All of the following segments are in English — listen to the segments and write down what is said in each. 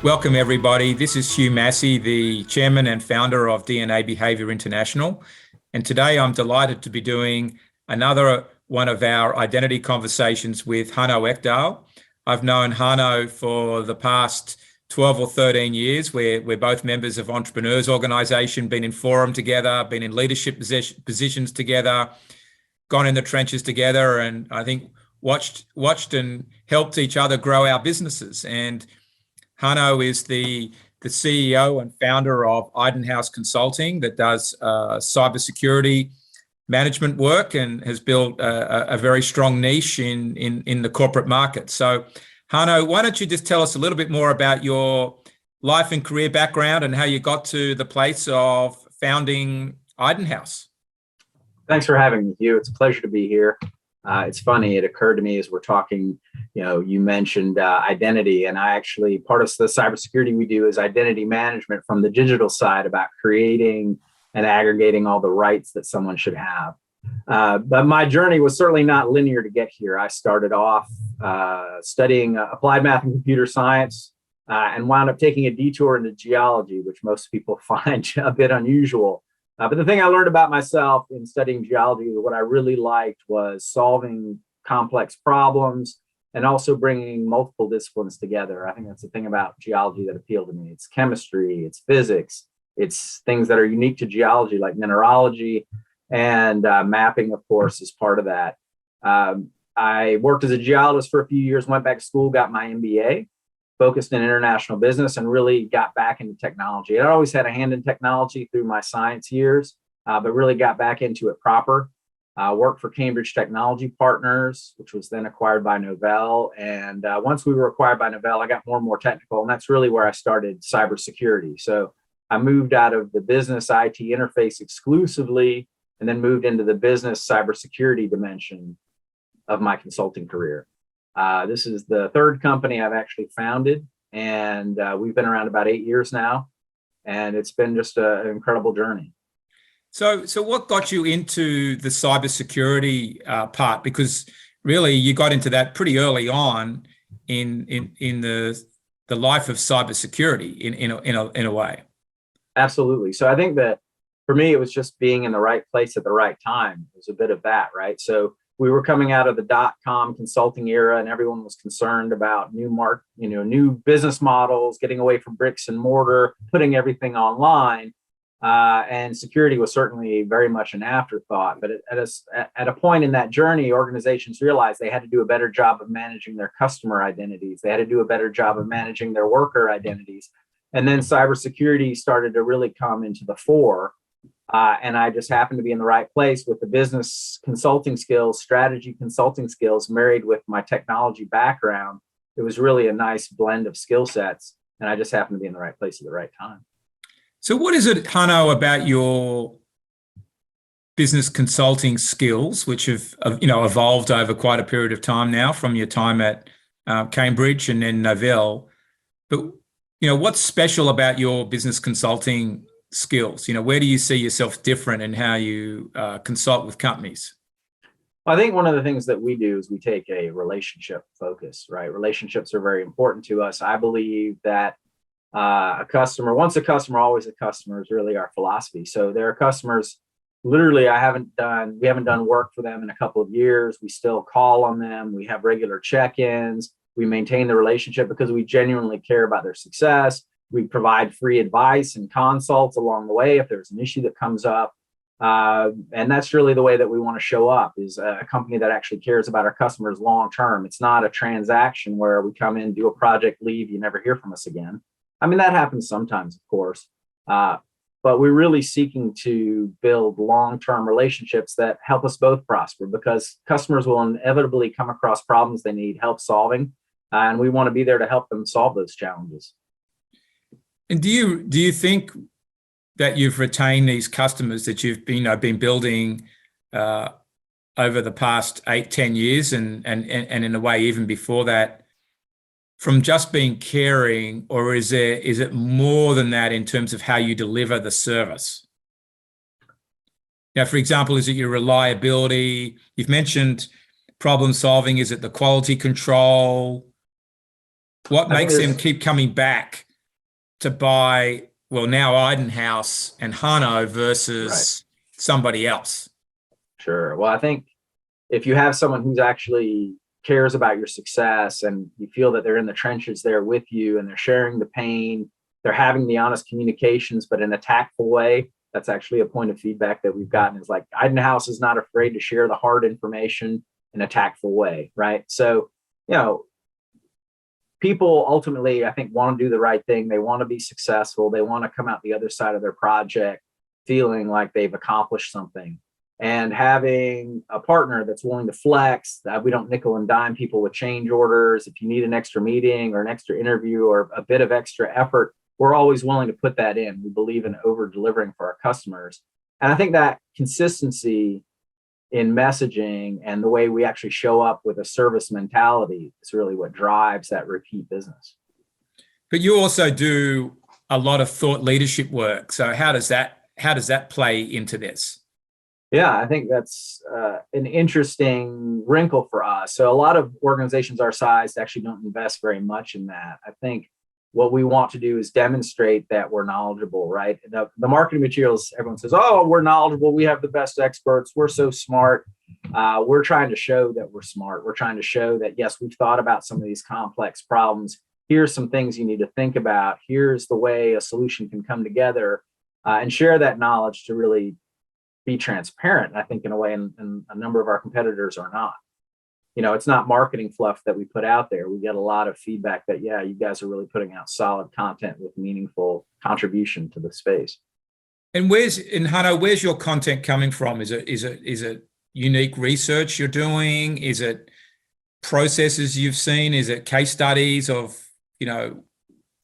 Welcome, everybody. This is Hugh Massie, the chairman and founder of DNA Behavior International. And today I'm delighted to be doing another one of our identity conversations with Hanno Ekdahl. I've known Hanno for the past 12 or 13 years. We're both members of Entrepreneurs Organization, been in forum together, been in leadership positions together, gone in the trenches together, and I think watched and helped each other grow our businesses. And Hanno is the CEO and founder of Idenhaus Consulting that does cybersecurity management work and has built a very strong niche in the corporate market. So, Hanno, why don't you just tell us a little bit more about your life and career background and how you got to the place of founding Idenhouse? Thanks for having me, Hugh. It's a pleasure to be here. It's funny, it occurred to me as we're talking, you mentioned identity, and part of the cybersecurity we do is identity management from the digital side, about creating and aggregating all the rights that someone should have. But my journey was certainly not linear to get here. I started off studying applied math and computer science and wound up taking a detour into geology, which most people find a bit unusual. But the thing I learned about myself in studying geology, what I really liked was solving complex problems and also bringing multiple disciplines together. I think that's the thing about geology that appealed to me. It's chemistry, it's physics, it's things that are unique to geology like mineralogy, and mapping, of course, is part of that. I worked as a geologist for a few years, went back to school, got my MBA, focused in international business, and really got back into technology. I always had a hand in technology through my science years, but really got back into it proper. Worked for Cambridge Technology Partners, which was then acquired by Novell. And once we were acquired by Novell, I got more and more technical, and that's really where I started cybersecurity. So I moved out of the business IT interface exclusively, and then moved into the business cybersecurity dimension of my consulting career. This is the third company I've actually founded, and we've been around about 8 years now, and it's been just an incredible journey. So what got you into the cybersecurity part? Because really, you got into that pretty early on in the life of cybersecurity in a way. Absolutely. So I think that for me, it was just being in the right place at the right time. It was a bit of that, right? So we were coming out of the dot-com consulting era, and everyone was concerned about new business models, getting away from bricks and mortar, putting everything online. And security was certainly very much an afterthought. But at a point in that journey, organizations realized they had to do a better job of managing their customer identities. They had to do a better job of managing their worker identities. And then cybersecurity started to really come into the fore. And I just happened to be in the right place with the business consulting skills, strategy consulting skills, married with my technology background. It was really a nice blend of skill sets, and I just happened to be in the right place at the right time. So what is it, Hanno, about your business consulting skills, which have evolved over quite a period of time now from your time at Cambridge and then Novell? But what's special about your business consulting skills? Where do you see yourself different in how you consult with companies? Well, I think one of the things that we do is we take a relationship focus, right? Relationships are very important to us. I believe that once a customer, always a customer is really our philosophy. So there are customers, literally, we haven't done work for them in a couple of years. We still call on them. We have regular check-ins. We maintain the relationship because we genuinely care about their success. We provide free advice and consults along the way if there's an issue that comes up. And that's really the way that we want to show up, is a company that actually cares about our customers long term. It's not a transaction where we come in, do a project, leave, you never hear from us again. I mean, that happens sometimes, of course. But we're really seeking to build long-term relationships that help us both prosper, because customers will inevitably come across problems they need help solving. And we want to be there to help them solve those challenges. And do you think that you've retained these customers that you've been building over the past 8-10 years, and in a way even before that, from just being caring, or is it more than that in terms of how you deliver the service? For example, is it your reliability? You've mentioned problem solving. Is it the quality control? What makes them keep coming back to buy, well, now Idenhaus and Hanno versus somebody else? Sure. Well, I think if you have someone who's actually cares about your success and you feel that they're in the trenches there with you and they're sharing the pain, they're having the honest communications, but in a tactful way, that's actually a point of feedback that we've gotten, is like Idenhouse is not afraid to share the hard information in a tactful way, right? So, people ultimately, I think, want to do the right thing. They want to be successful. They want to come out the other side of their project feeling like they've accomplished something. And having a partner that's willing to flex, that we don't nickel and dime people with change orders. If you need an extra meeting or an extra interview or a bit of extra effort, we're always willing to put that in. We believe in over delivering for our customers. And I think that consistency in messaging and the way we actually show up with a service mentality is really what drives that repeat business. But you also do a lot of thought leadership work. So how does that play into this? Yeah, I think that's an interesting wrinkle for us. So a lot of organizations our size actually don't invest very much in that. I think what we want to do is demonstrate that we're knowledgeable, right? The marketing materials, everyone says, oh, we're knowledgeable. We have the best experts. We're so smart. We're trying to show that we're smart. We're trying to show that, yes, we've thought about some of these complex problems. Here's some things you need to think about. Here's the way a solution can come together, and share that knowledge to really be transparent, I think, in a way, and a number of our competitors are not. It's not marketing fluff that we put out there. We get a lot of feedback that, yeah, you guys are really putting out solid content with meaningful contribution to the space. And Hanno, where's your content coming from? Is it unique research you're doing? Is it processes you've seen? Is it case studies of,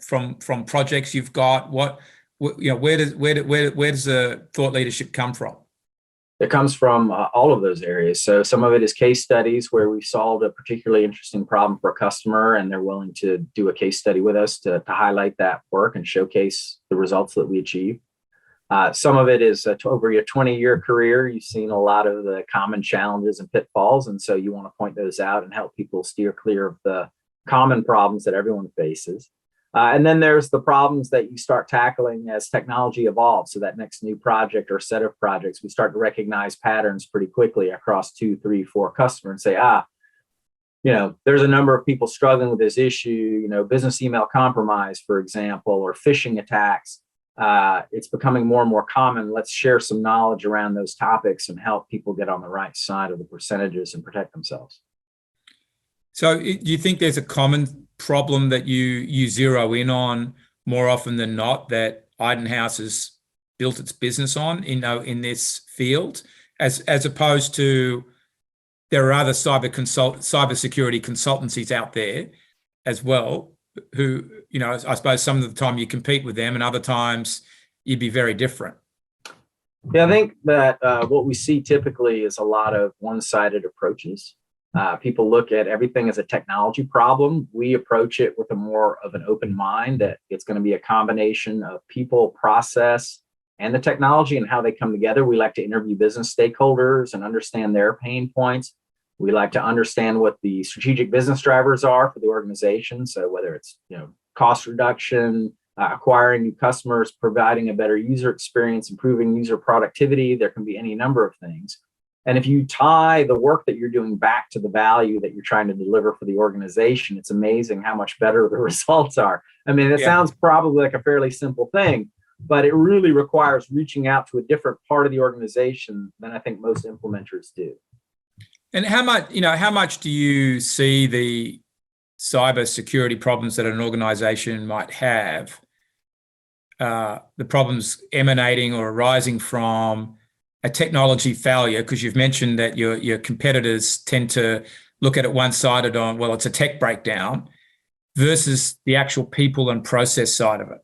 from projects you've got? Where does the thought leadership come from? It comes from all of those areas. So some of it is case studies where we've solved a particularly interesting problem for a customer and they're willing to do a case study with us to highlight that work and showcase the results that we achieve. Some of it is over your 20-year career, you've seen a lot of the common challenges and pitfalls. And so you want to point those out and help people steer clear of the common problems that everyone faces. And then there's the problems that you start tackling as technology evolves. So that next new project or set of projects, we start to recognize patterns pretty quickly across 2, 3, 4 customers and say, there's a number of people struggling with this issue, business email compromise, for example, or phishing attacks. It's becoming more and more common. Let's share some knowledge around those topics and help people get on the right side of the percentages and protect themselves. So do you think there's a common problem that you zero in on more often than not that Idenhouse has built its business on, in this field, as opposed to there are other cybersecurity consultancies out there as well who, I suppose some of the time you compete with them and other times you'd be very different? Yeah, I think that what we see typically is a lot of one-sided approaches. People look at everything as a technology problem. We approach it with a more of an open mind that it's going to be a combination of people, process, and the technology and how they come together. We like to interview business stakeholders and understand their pain points. We like to understand what the strategic business drivers are for the organization. So whether it's cost reduction, acquiring new customers, providing a better user experience, improving user productivity, there can be any number of things. And if you tie the work that you're doing back to the value that you're trying to deliver for the organization, it's amazing how much better the results are. I mean, it sounds probably like a fairly simple thing, but it really requires reaching out to a different part of the organization than I think most implementers do. And how much do you see the cybersecurity problems that an organization might have, the problems emanating or arising from a technology failure? Because you've mentioned that your competitors tend to look at it one-sided on, well, it's a tech breakdown, versus the actual people and process side of it.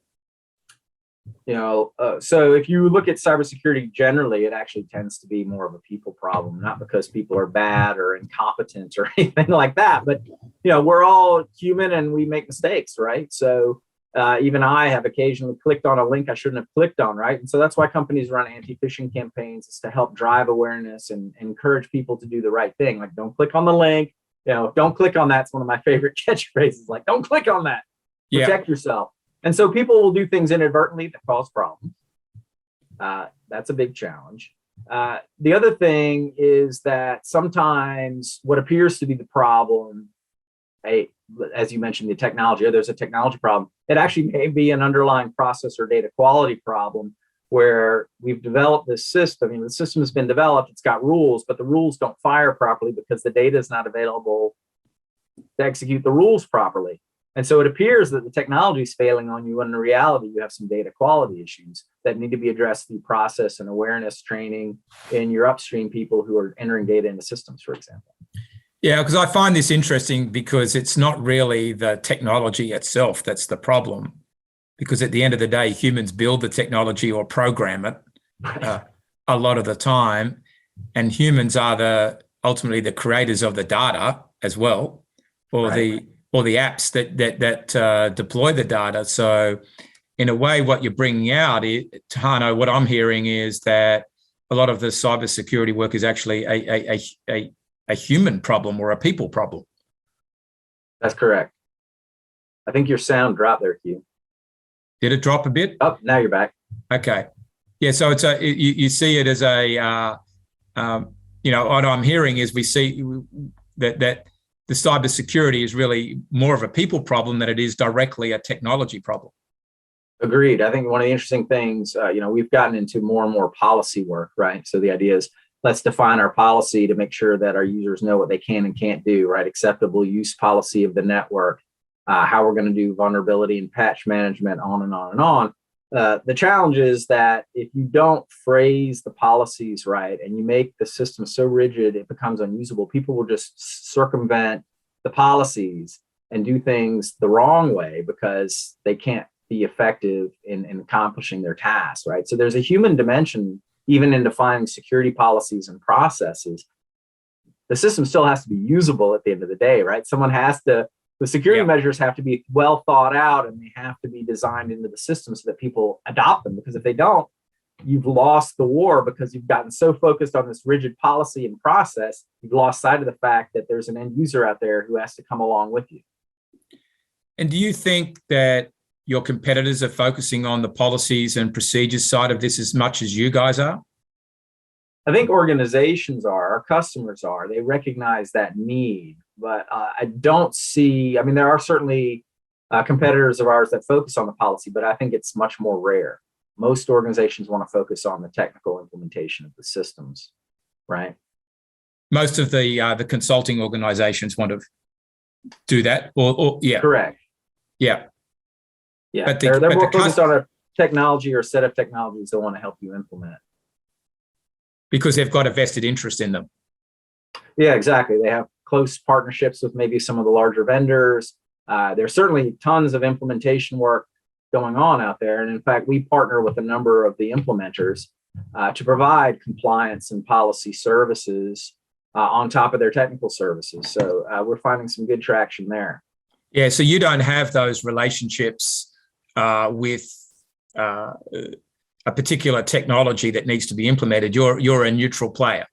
So if you look at cybersecurity generally, it actually tends to be more of a people problem, not because people are bad or incompetent or anything like that, but we're all human and we make mistakes, right? So even I have occasionally clicked on a link I shouldn't have clicked on, right? And so that's why companies run anti-phishing campaigns, is to help drive awareness and encourage people to do the right thing. Like, don't click on the link, don't click on that. It's one of my favorite catchphrases, like, don't click on that, protect yourself. And so people will do things inadvertently that cause problems. That's a big challenge. The other thing is that sometimes what appears to be the problem, as you mentioned, the technology, or there's a technology problem, it actually may be an underlying process or data quality problem where we've developed this system. I mean, the system has been developed, it's got rules, but the rules don't fire properly because the data is not available to execute the rules properly. And so it appears that the technology is failing on you, when in reality, you have some data quality issues that need to be addressed through process and awareness training in your upstream people who are entering data into systems, for example. Yeah, because I find this interesting because it's not really the technology itself that's the problem. Because at the end of the day, humans build the technology or program it a lot of the time. And humans are ultimately the creators of the data as well, or the apps that deploy the data. So in a way, what you're bringing out, Hanno, what I'm hearing is that a lot of the cybersecurity work is actually a human problem or a people problem. That's correct. I think your sound dropped there, Hugh. Did it drop a bit? Oh, now you're back. Okay. Yeah, so it's you see it as what I'm hearing is we see that the cybersecurity is really more of a people problem than it is directly a technology problem. Agreed. I think one of the interesting things, we've gotten into more and more policy work, right? So the idea is let's define our policy to make sure that our users know what they can and can't do, right? Acceptable use policy of the network, how we're going to do vulnerability and patch management, on and on and on. The challenge is that if you don't phrase the policies right and you make the system so rigid it becomes unusable, people will just circumvent the policies and do things the wrong way because they can't be effective in accomplishing their tasks, right? So there's a human dimension even in defining security policies and processes. The system still has to be usable at the end of the day, right? The security measures have to be well thought out and they have to be designed into the system so that people adopt them. Because if they don't, you've lost the war because you've gotten so focused on this rigid policy and process, you've lost sight of the fact that there's an end user out there who has to come along with you. And do you think that your competitors are focusing on the policies and procedures side of this as much as you guys are? I think organizations our customers are, they recognize that need, but I don't see, there are certainly competitors of ours that focus on the policy, but I think it's much more rare. Most organizations want to focus on the technical implementation of the systems, right? Most of the consulting organizations want to do that, yeah. Correct. Yeah. Yeah, but they're more focused on a technology or a set of technologies they want to help you implement. Because they've got a vested interest in them. Yeah, exactly. They have close partnerships with maybe some of the larger vendors. There's certainly tons of implementation work going on out there. And in fact, we partner with a number of the implementers to provide compliance and policy services on top of their technical services. So we're finding some good traction there. Yeah, so you don't have those relationships with a particular technology that needs to be implemented. You're a neutral player.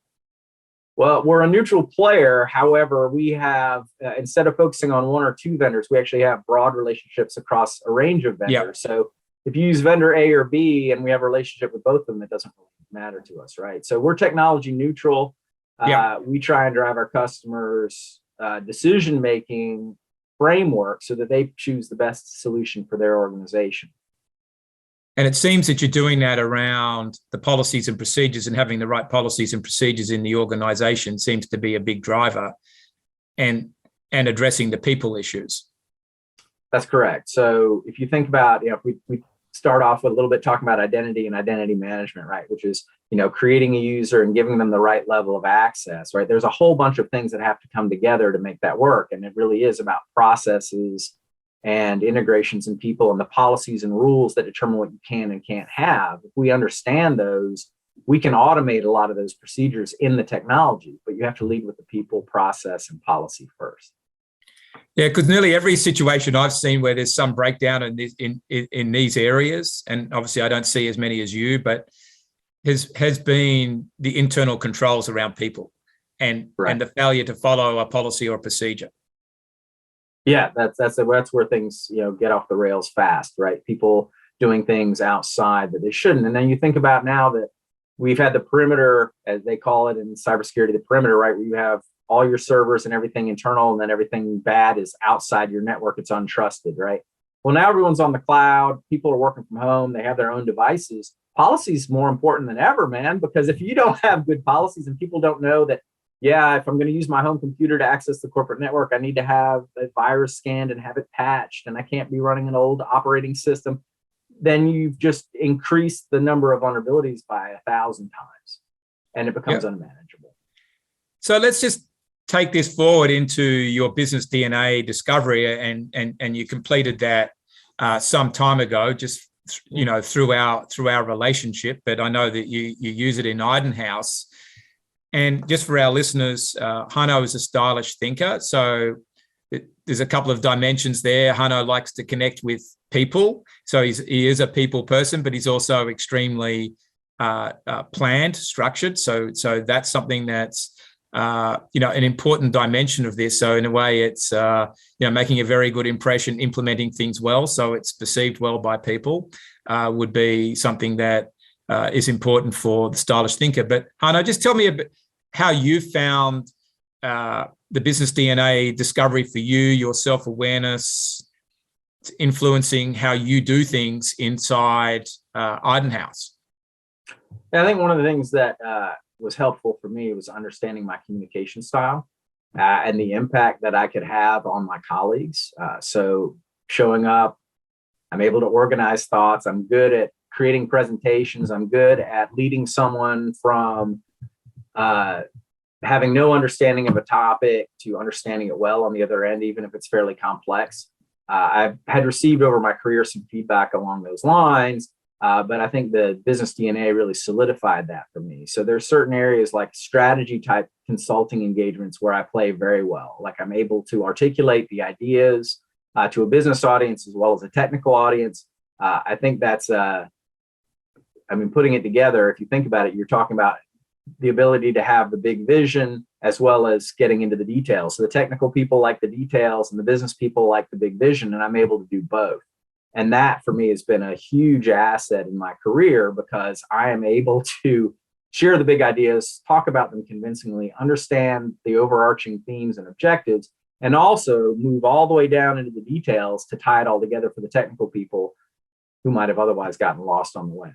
Well, we're a neutral player. However, we have, instead of focusing on one or two vendors, we actually have broad relationships across a range of vendors. Yep. So if you use vendor A or B and we have a relationship with both of them, it doesn't really matter to us, right? So we're technology neutral. Yep. We try and drive our customers' decision-making framework so that they choose the best solution for their organization. And it seems that you're doing that around the policies and procedures, and having the right policies and procedures in the organization seems to be a big driver, and addressing the people issues. That's correct. So if you think about, if we start off with a little bit talking about identity and identity management, right, which is, creating a user and giving them the right level of access, right? There's a whole bunch of things that have to come together to make that work. And it really is about processes and integrations and people and the policies and rules that determine what you can and can't have. If we understand those, we can automate a lot of those procedures in the technology, but you have to lead with the people, process, and policy first. Yeah, because nearly every situation I've seen where there's some breakdown in these areas, and obviously I don't see as many as you, but has been the internal controls around people and the failure to follow a policy or procedure. Yeah, that's where things get off the rails fast, right? People doing things outside that they shouldn't. And then you think about now that we've had the perimeter, as they call it in cybersecurity, the perimeter, right? Where you have all your servers and everything internal, and then everything bad is outside your network. It's untrusted, right? Well, now everyone's on the cloud. People are working from home. They have their own devices. Policy is more important than ever, man, because if you don't have good policies and people don't know that, yeah, if I'm going to use my home computer to access the corporate network, I need to have a virus scanned and have it patched, and I can't be running an old operating system, then you've just increased the number of vulnerabilities by 1,000 times, and it becomes unmanageable. So let's just take this forward into your business DNA discovery, and you completed that some time ago, just through our relationship. But I know that you use it in Idenhaus. And just for our listeners, Hanno is a stylish thinker. So there's a couple of dimensions there. Hanno likes to connect with people. So he is a people person, but he's also extremely planned, structured. So that's something that's, an important dimension of this. So in a way, it's, making a very good impression, implementing things well, so it's perceived well by people, would be something that is important for the stylish thinker. But Hanno, just tell me a bit how you found the business DNA discovery for you, your self-awareness, influencing how you do things inside Idenhouse. I think one of the things that was helpful for me was understanding my communication style and the impact that I could have on my colleagues. So showing up, I'm able to organize thoughts. I'm good at creating presentations. I'm good at leading someone from having no understanding of a topic to understanding it well on the other end, even if it's fairly complex. I've had received over my career some feedback along those lines, but I think the business DNA really solidified that for me. So there's certain areas like strategy type consulting engagements where I play very well. Like I'm able to articulate the ideas to a business audience as well as a technical audience. I think that's, putting it together, if you think about it, you're talking about the ability to have the big vision as well as getting into the details. So the technical people like the details and the business people like the big vision, and I'm able to do both. And that for me has been a huge asset in my career because I am able to share the big ideas, talk about them convincingly, understand the overarching themes and objectives, and also move all the way down into the details to tie it all together for the technical people who might have otherwise gotten lost on the way.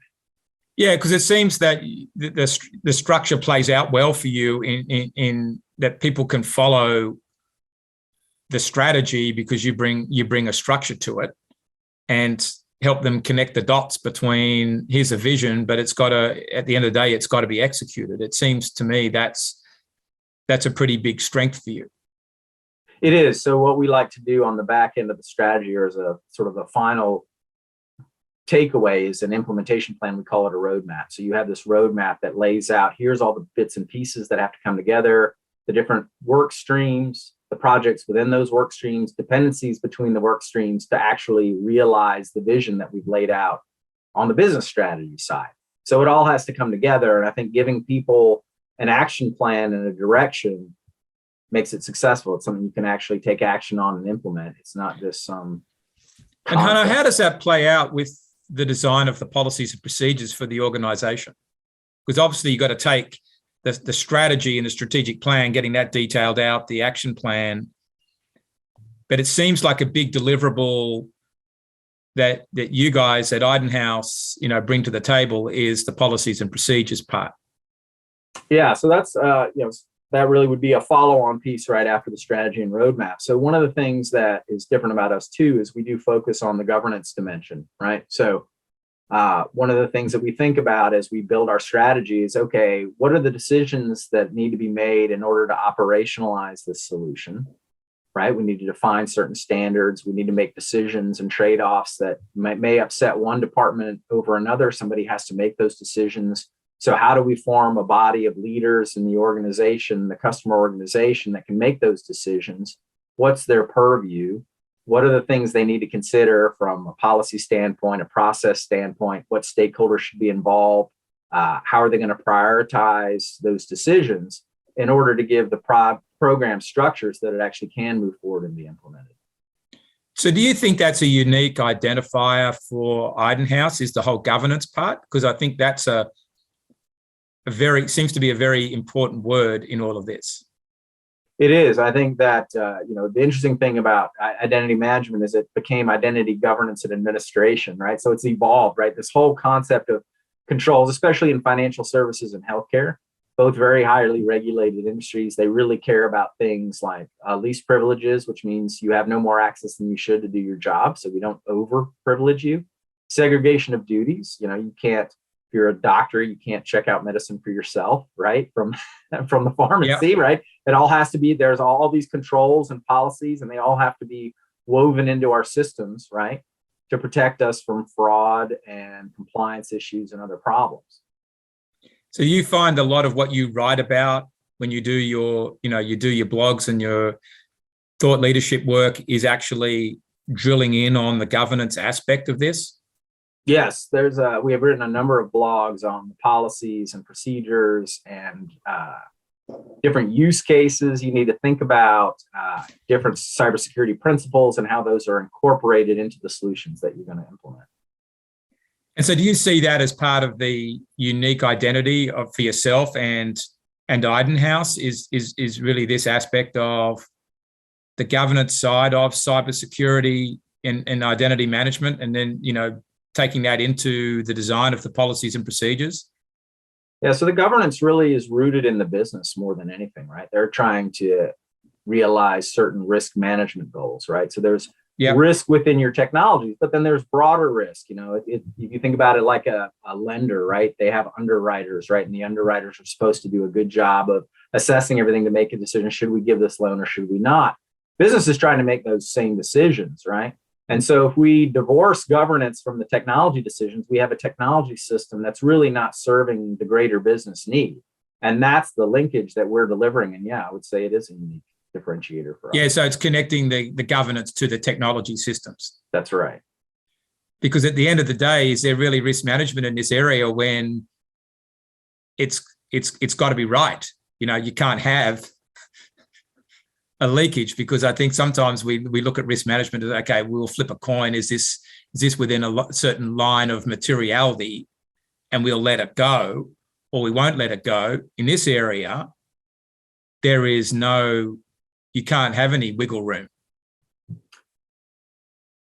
Yeah, because it seems that the structure plays out well for you in that people can follow the strategy because you bring a structure to it and help them connect the dots between here's a vision, but it's got to, at the end of the day, it's got to be executed. It seems to me that's a pretty big strength for you. It is. So what we like to do on the back end of the strategy, or as a sort of a final takeaway, is an implementation plan. We call it a roadmap. So you have this roadmap that lays out, here's all the bits and pieces that have to come together, the different work streams, the projects within those work streams, dependencies between the work streams to actually realize the vision that we've laid out on the business strategy side. So it all has to come together. And I think giving people an action plan and a direction makes it successful. It's something you can actually take action on and implement. It's not just some And Hanno, how does that play out with the design of the policies and procedures for the organization? Because obviously you've got to take the strategy and the strategic plan, getting that detailed out, the action plan. But it seems like a big deliverable that you guys at Idenhouse, bring to the table is the policies and procedures part. Yeah, so that's that really would be a follow-on piece right after the strategy and roadmap. So one of the things that is different about us too is we do focus on the governance dimension, right? So one of the things that we think about as we build our strategy is, okay, what are the decisions that need to be made in order to operationalize this solution, right? We need to define certain standards. We need to make decisions and trade-offs that may upset one department over another. Somebody has to make those decisions. So how do we form a body of leaders in the organization, the customer organization, that can make those decisions? What's their purview? What are the things they need to consider from a policy standpoint, a process standpoint? What stakeholders should be involved? How are they going to prioritize those decisions in order to give the program structures that it actually can move forward and be implemented? So do you think that's a unique identifier for Idenhouse, is the whole governance part? Because I think that's seems to be a very important word in all of this. It is. I think that, the interesting thing about identity management is it became identity governance and administration, right? So it's evolved, right? This whole concept of controls, especially in financial services and healthcare, both very highly regulated industries. They really care about things like least privileges, which means you have no more access than you should to do your job. So we don't over privilege you. Segregation of duties. You can't, if you're a doctor, you can't check out medicine for yourself, right? From the pharmacy, yep. Right? It all has to be, there's all these controls and policies, and they all have to be woven into our systems, right? To protect us from fraud and compliance issues and other problems. So you find a lot of what you write about when you do your, you do your blogs and your thought leadership work is actually drilling in on the governance aspect of this? Yes, we have written a number of blogs on the policies and procedures and different use cases you need to think about, different cybersecurity principles and how those are incorporated into the solutions that you're going to implement. And so do you see that as part of the unique identity for yourself and Idenhouse is really this aspect of the governance side of cybersecurity and identity management, and then, taking that into the design of the policies and procedures? Yeah, so the governance really is rooted in the business more than anything, right? They're trying to realize certain risk management goals, right? So there's risk within your technology, but then there's broader risk. If you think about it like a lender, right? They have underwriters, right? And the underwriters are supposed to do a good job of assessing everything to make a decision. Should we give this loan or should we not? Business is trying to make those same decisions, right? And so if we divorce governance from the technology decisions, we have a technology system that's really not serving the greater business need. And that's the linkage that we're delivering. And I would say it is a unique differentiator for us. Yeah, so it's connecting the governance to the technology systems. That's right. Because at the end of the day, is there really risk management in this area when it's got to be right? You can't have a leakage, because I think sometimes we look at risk management as, okay, we'll flip a coin. Is this within a certain line of materiality, and we'll let it go, or we won't let it go? In this area, there is you can't have any wiggle room.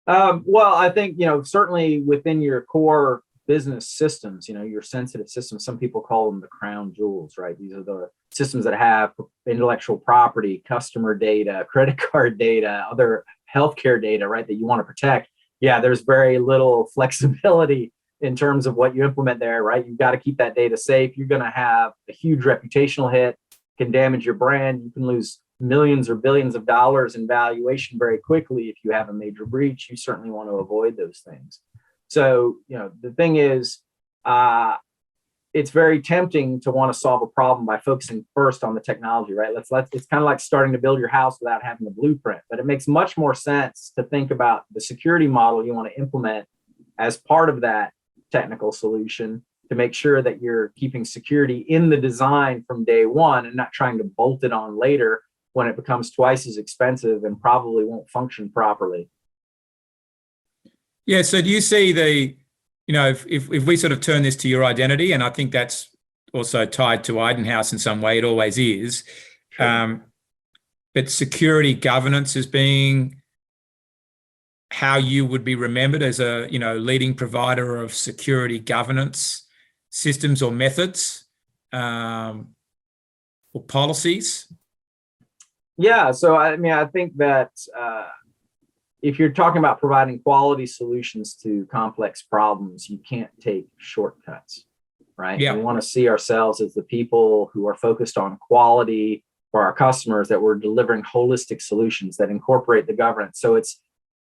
Well, I think, certainly within your core business systems, your sensitive systems, some people call them the crown jewels, right? These are the systems that have intellectual property, customer data, credit card data, other healthcare data, right, that you want to protect. Yeah, there's very little flexibility in terms of what you implement there, right? You've got to keep that data safe. You're going to have a huge reputational hit, can damage your brand. You can lose millions or billions of dollars in valuation very quickly if you have a major breach. You certainly want to avoid those things. So, the thing is, it's very tempting to want to solve a problem by focusing first on the technology, right? It's kind of like starting to build your house without having a blueprint, but it makes much more sense to think about the security model you want to implement as part of that technical solution to make sure that you're keeping security in the design from day one and not trying to bolt it on later when it becomes twice as expensive and probably won't function properly. Yeah, so do you see if we sort of turn this to your identity, and I think that's also tied to Idenhouse in some way, it always is, sure. But security governance as being how you would be remembered as a, leading provider of security governance systems or methods or policies? Yeah, so I think that if you're talking about providing quality solutions to complex problems, you can't take shortcuts, right? Yeah. We want to see ourselves as the people who are focused on quality for our customers, that we're delivering holistic solutions that incorporate the governance. So it's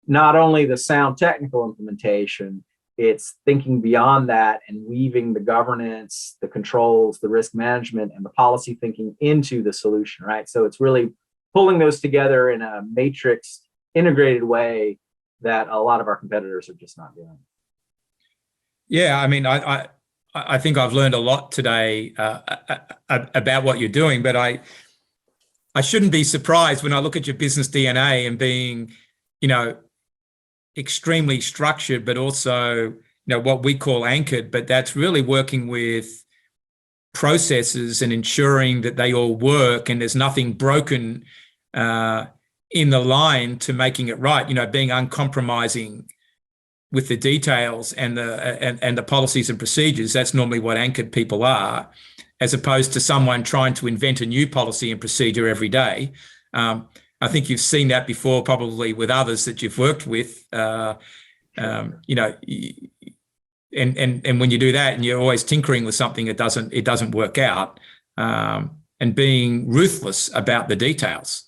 not only the sound technical implementation, it's thinking beyond that and weaving the governance, the controls, the risk management, and the policy thinking into the solution, right? So it's really pulling those together in a matrix integrated way that a lot of our competitors are just not doing. Yeah, I think I've learned a lot today about what you're doing, but I shouldn't be surprised when I look at your business DNA and being, extremely structured, but also, what we call anchored, but that's really working with processes and ensuring that they all work and there's nothing broken in the line to making it right, being uncompromising with the details and the policies and procedures. That's normally what anchored people are, as opposed to someone trying to invent a new policy and procedure every day. I think you've seen that before, probably with others that you've worked with. And when you do that and you're always tinkering with something, it doesn't work out. And being ruthless about the details,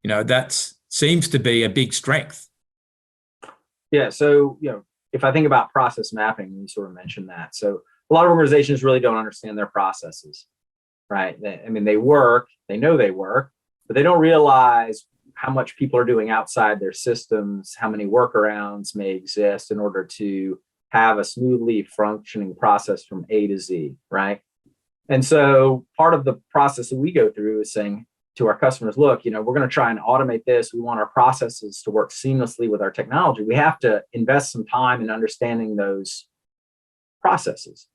that seems to be a big strength. Yeah. So, if I think about process mapping, you sort of mentioned that. So a lot of organizations really don't understand their processes, right? They work, they know they work, but they don't realize how much people are doing outside their systems, how many workarounds may exist in order to have a smoothly functioning process from A to Z, right? And so part of the process that we go through is saying to our customers, look, we're going to try and automate this. We want our processes to work seamlessly with our technology. We have to invest some time in understanding those processes.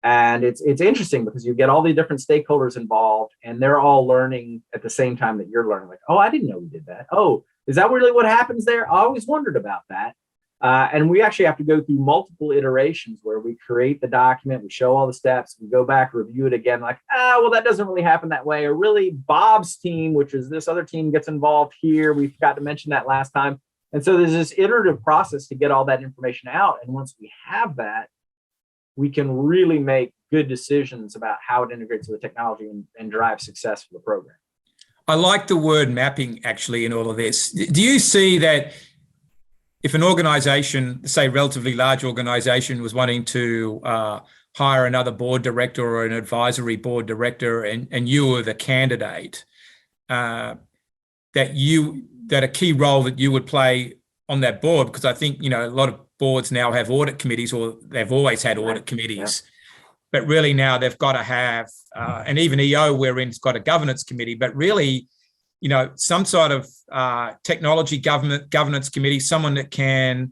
And it's interesting because you get all the different stakeholders involved and they're all learning at the same time that you're learning. Like, oh, I didn't know we did that. Oh, is that really what happens there? I always wondered about that. And we actually have to go through multiple iterations where we create the document, we show all the steps, we go back, review it again, like, well, that doesn't really happen that way. Or really Bob's team, which is this other team, gets involved here. We forgot to mention that last time. And so there's this iterative process to get all that information out. And once we have that, we can really make good decisions about how it integrates with the technology and drive success for the program. I like the word mapping actually in all of this. Do you see that if an organization, say relatively large organization, was wanting to hire another board director or an advisory board director and you were the candidate, that a key role that you would play on that board, because I think, a lot of boards now have audit committees, or they've always had audit committees, but really now they've got to have, and even EO we're in, has got a governance committee, but really, some sort of technology governance committee, someone that can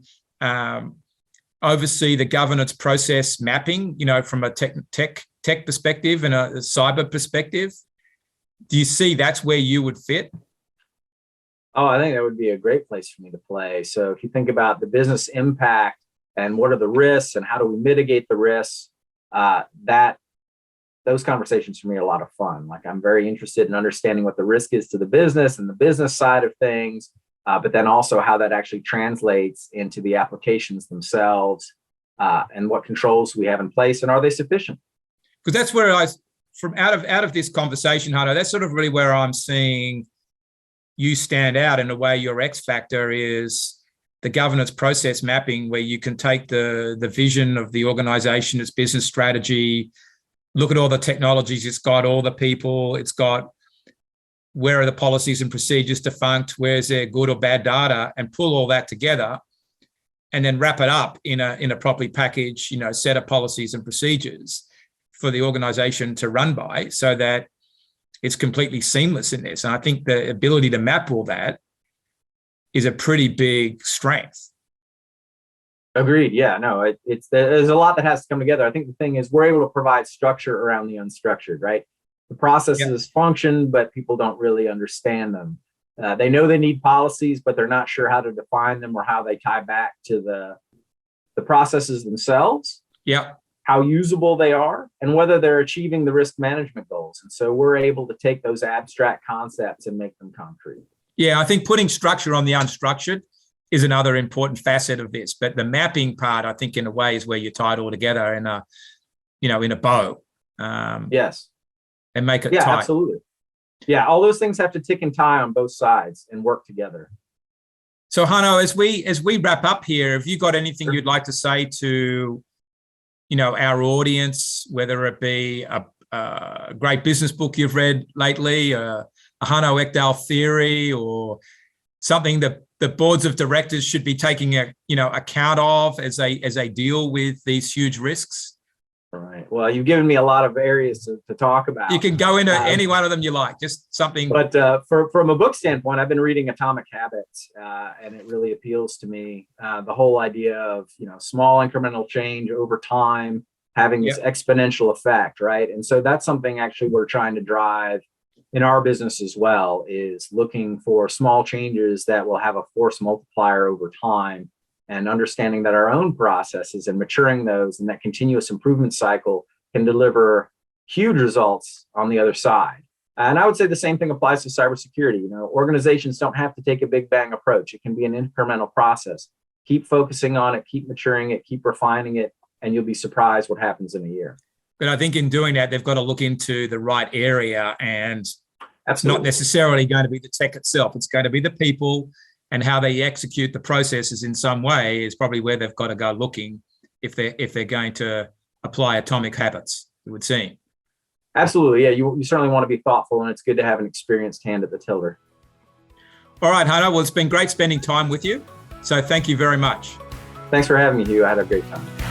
oversee the governance process mapping, from a tech perspective and a cyber perspective. Do you see that's where you would fit? Oh, I think that would be a great place for me to play. So if you think about the business impact and what are the risks and how do we mitigate the risks, those conversations for me are a lot of fun. Like, I'm very interested in understanding what the risk is to the business and the business side of things, but then also how that actually translates into the applications themselves, and what controls we have in place, and are they sufficient? Because that's where from out of this conversation, Hanno, that's sort of really where I'm seeing you stand out in a way. Your X factor is the governance process mapping, where you can take the vision of the organization, its business strategy, look at all the technologies it's got, all the people it's got, where are the policies and procedures defunct, where's their good or bad data, and pull all that together and then wrap it up in a properly packaged, set of policies and procedures for the organization to run by, so that it's completely seamless in this. And I think the ability to map all that is a pretty big strength. Agreed. Yeah, no, there's a lot that has to come together. I think the thing is we're able to provide structure around the unstructured, right? The processes function, but people don't really understand them. They know they need policies, but they're not sure how to define them or how they tie back to the processes themselves. Yeah. How usable they are, and whether they're achieving the risk management goals. And so we're able to take those abstract concepts and make them concrete. Yeah, I think putting structure on the unstructured is another important facet of this. But the mapping part, I think, in a way, is where you tie it all together in a bow. Yes. And make it tight. Yeah, absolutely. Yeah, all those things have to tick and tie on both sides and work together. So, Hanno, as we wrap up here, have you got anything you'd like to say to our audience, whether it be a great business book you've read lately, a Hanno Ekdahl theory, or something that the boards of directors should be taking account of as they deal with these huge risks? All right. Well, you've given me a lot of areas to talk about. You can go into any one of them you like, just something. But from a book standpoint, I've been reading Atomic Habits, and it really appeals to me. The whole idea of, small incremental change over time, having this exponential effect, right? And so that's something actually we're trying to drive in our business as well, is looking for small changes that will have a force multiplier over time, and understanding that our own processes and maturing those and that continuous improvement cycle can deliver huge results on the other side. And I would say the same thing applies to cybersecurity. Organizations don't have to take a big bang approach. It can be an incremental process. Keep focusing on it, keep maturing it, keep refining it, and you'll be surprised what happens in a year. But I think in doing that, they've got to look into the right area, and Absolutely. It's not necessarily going to be the tech itself. It's going to be the people, and how they execute the processes in some way is probably where they've got to go looking if they're going to apply atomic habits, it would seem. Absolutely. Yeah, you certainly want to be thoughtful, and it's good to have an experienced hand at the tiller. All right, Hanno. Well, it's been great spending time with you. So thank you very much. Thanks for having me, Hugh. I had a great time.